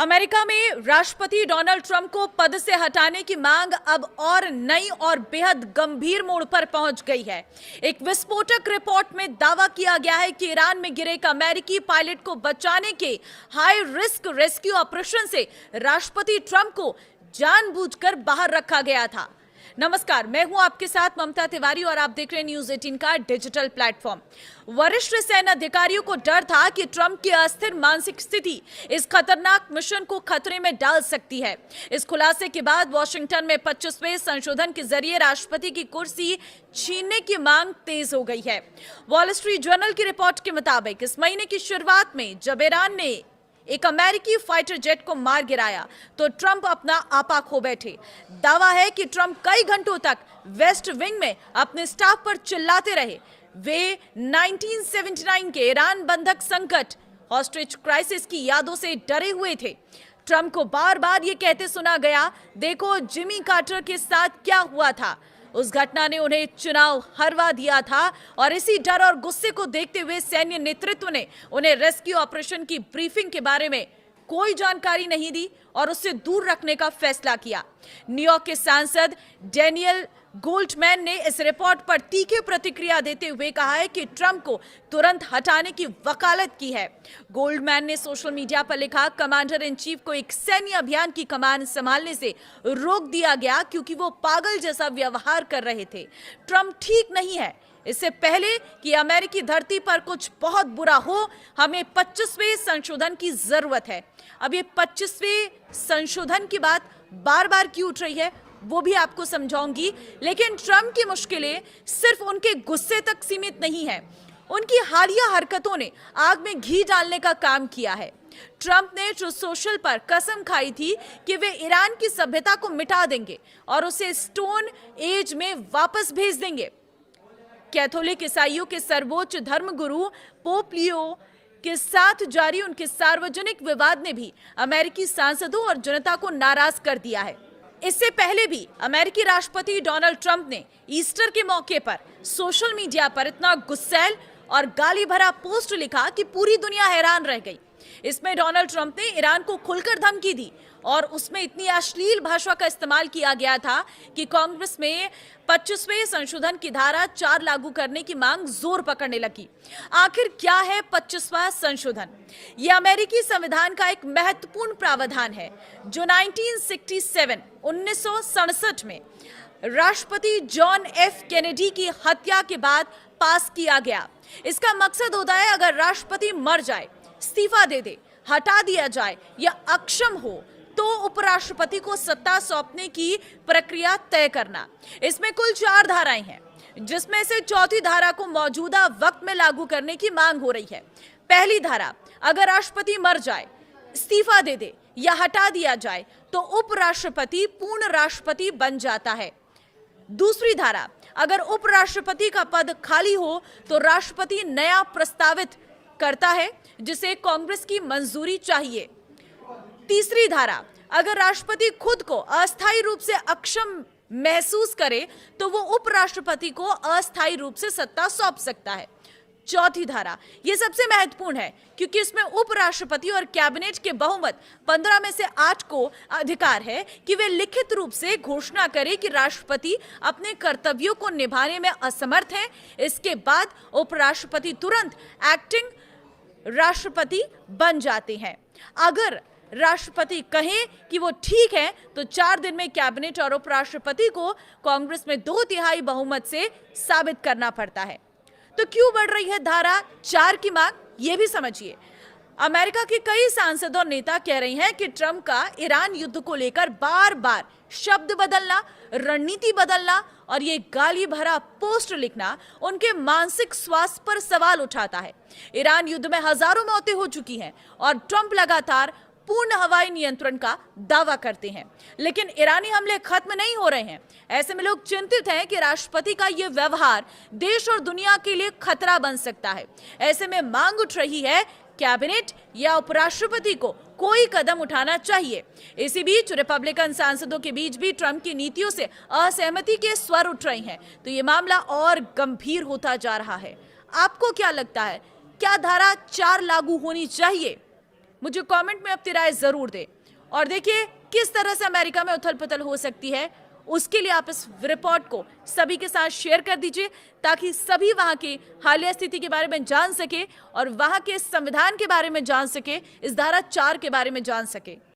America में राष्ट्रपति Donald Trump को पद से हटाने की मांग अब और नई और बेहद गंभीर मोड़ पर पहुंच गई है। एक विस्फोटक रिपोर्ट में दावा किया गया है कि ईरान में गिरे एक अमेरिकी पायलट को बचाने के हाई रिस्क रेस्क्यू ऑपरेशन से राष्ट्रपति ट्रंप को जानबूझकर बाहर रखा गया था। नमस्कार, मैं हूं आपके साथ ममता तिवारी और आप देख रहे हैं न्यूज 18 का डिजिटल प्लेटफॉर्म। वरिष्ठ सैन्य अधिकारियों को डर था कि ट्रंप की अस्थिर मानसिक स्थिति इस खतरनाक मिशन को खतरे में डाल सकती है। इस खुलासे के बाद वॉशिंगटन में 25वें संशोधन के जरिए राष्ट्रपति की कुर्सी छीनने की मांग तेज हो गई है। वॉल स्ट्रीट जर्नल की रिपोर्ट के मुताबिक इस महीने की शुरुआत में जब ईरान ने एक अमेरिकी फाइटर जेट को मार गिराया तो ट्रंप अपना आपा खो बैठे। दावा है कि ट्रंप कई घंटों तक वेस्ट विंग में अपने स्टाफ पर चिल्लाते रहे। वे 1979 के ईरान बंधक संकट हॉस्टेज क्राइसिस की यादों से डरे हुए थे। ट्रंप को बार बार ये कहते सुना गया, देखो जिमी कार्टर के साथ क्या हुआ था। उस घटना ने उन्हें चुनाव हरवा दिया था और इसी डर और गुस्से को देखते हुए सैन्य नेतृत्व ने उन्हें रेस्क्यू ऑपरेशन की ब्रीफिंग के बारे में कोई जानकारी नहीं दी और उससे दूर रखने का फैसला किया। न्यूयॉर्क के सांसद डैनियल गोल्डमैन ने इस रिपोर्ट पर तीखी प्रतिक्रिया देते हुए कहा है कि ट्रंप को तुरंत हटाने की वकालत की है। गोल्डमैन ने सोशल मीडिया पर लिखा, कमांडर इन चीफ को एक सैन्य अभियान की कमान संभालने से रोक दिया गया क्योंकि वो पागल जैसा व्यवहार कर रहे थे। ट्रंप ठीक नहीं है। इससे पहले कि अमेरिकी धरती पर कुछ बहुत बुरा हो, हमें 25वें संशोधन की जरूरत है। अब ये 25वें संशोधन की बात बार बार क्यों उठ रही है वो भी आपको समझाऊंगी, लेकिन ट्रंप की मुश्किलें सिर्फ उनके गुस्से तक सीमित नहीं है। उनकी हालिया हरकतों ने आग में घी डालने का काम किया है। ट्रंप ने ट्रूथ सोशल पर कसम खाई थी कि वे ईरान की सभ्यता को मिटा देंगे और उसे स्टोन एज में वापस भेज देंगे। कैथोलिक ईसाइयों के सर्वोच्च धर्मगुरु पोप लियो के साथ जारी उनके सार्वजनिक विवाद ने भी अमेरिकी सांसदों और जनता को नाराज कर दिया है। इससे पहले भी अमेरिकी राष्ट्रपति डोनाल्ड ट्रंप ने ईस्टर के मौके पर सोशल मीडिया पर इतना गुस्सैल और गाली भरा पोस्ट लिखा कि पूरी दुनिया हैरान रह गई। इसमें डोनाल्ड ट्रंप ने ईरान को खुलकर धमकी दी और उसमें इतनी अश्लील भाषा का इस्तेमाल किया गया था कि कांग्रेस में 25वें संशोधन की धारा 4 लागू करने की मांग जोर पकड़ने लगी। आखिर क्या है 25वां संशोधन? यह अमेरिकी संविधान का एक महत्वपूर्ण प्रावधान है जो 1967 में राष्ट्रपति जॉन एफ कैनेडी की हत्या के बाद पास किया गया। इसका मकसद होता है अगर राष्ट्रपति मर जाए, इस्तीफा दे दे, हटा दिया जाए या अक्षम हो तो उपराष्ट्रपति को सत्ता सौंपने की प्रक्रिया तय करना। इसमें कुल 4 धाराएं हैं, जिसमें से चौथी धारा को मौजूदा वक्त में लागू करने की मांग हो रही है। पहली धारा, अगर राष्ट्रपति मर जाए, इस्तीफा दे दे या हटा दिया जाए तो उपराष्ट्रपति पूर्ण राष्ट्रपति बन जाता है। दूसरी धारा, अगर उपराष्ट्रपति का पद खाली हो तो राष्ट्रपति नया प्रस्तावित करता है जिसे कांग्रेस की मंजूरी चाहिए। तीसरी धारा, अगर राष्ट्रपति खुद को अस्थायी रूप से अक्षम महसूस करे तो वो उपराष्ट्रपति को अस्थायी रूप से सत्ता सौंप सकता है। चौथी धारा, ये सबसे महत्वपूर्ण है क्योंकि इसमें उपराष्ट्रपति और कैबिनेट के बहुमत 15 में से 8 को अधिकार है कि वे लिखित रूप से घोषणा करें कि राष्ट्रपति अपने कर्तव्यों को निभाने में असमर्थ हैं। इसके बाद उपराष्ट्रपति तुरंत एक्टिंग राष्ट्रपति बन जाते हैं। अगर राष्ट्रपति कहें कि वो ठीक है तो 4 दिन में कैबिनेट और उपराष्ट्रपति को कांग्रेस में 2/3 बहुमत से साबित करना पड़ता है। तो क्यों बढ़ रही है धारा 4 की मांग, ये भी समझिए। अमेरिका के कई सांसद और नेता कह रहे हैं कि ट्रंप का ईरान युद्ध को लेकर बार बार शब्द बदलना, रणनीति बदलना और ये गाली भरा पोस्ट लिखना उनके मानसिक स्वास्थ्य पर सवाल उठाता है। ईरान युद्ध में हजारों मौतें हो चुकी हैं और ट्रंप लगातार पूर्ण हवाई नियंत्रण का दावा करते हैं, लेकिन ईरानी हमले खत्म नहीं हो रहे हैं। ऐसे में लोग चिंतित हैं कि राष्ट्रपति का यह व्यवहार देश और दुनिया के लिए खतरा बन सकता है। ऐसे में मांग उठ रही है कैबिनेट या उपराष्ट्रपति को कोई कदम उठाना चाहिए। इसी बीच रिपब्लिकन सांसदों के बीच भी ट्रंप की नीतियों से असहमति के स्वर उठ रहे हैं, तो ये मामला और गंभीर होता जा रहा है। आपको क्या लगता है, क्या धारा 4 लागू होनी चाहिए? मुझे कमेंट में अपनी राय जरूर दें। और देखिए किस तरह से अमेरिका में उथल पुथल हो सकती है, उसके लिए आप इस रिपोर्ट को सभी के साथ शेयर कर दीजिए ताकि सभी वहां की हालिया स्थिति के बारे में जान सके और वहां के संविधान के बारे में जान सके, इस धारा 4 के बारे में जान सके।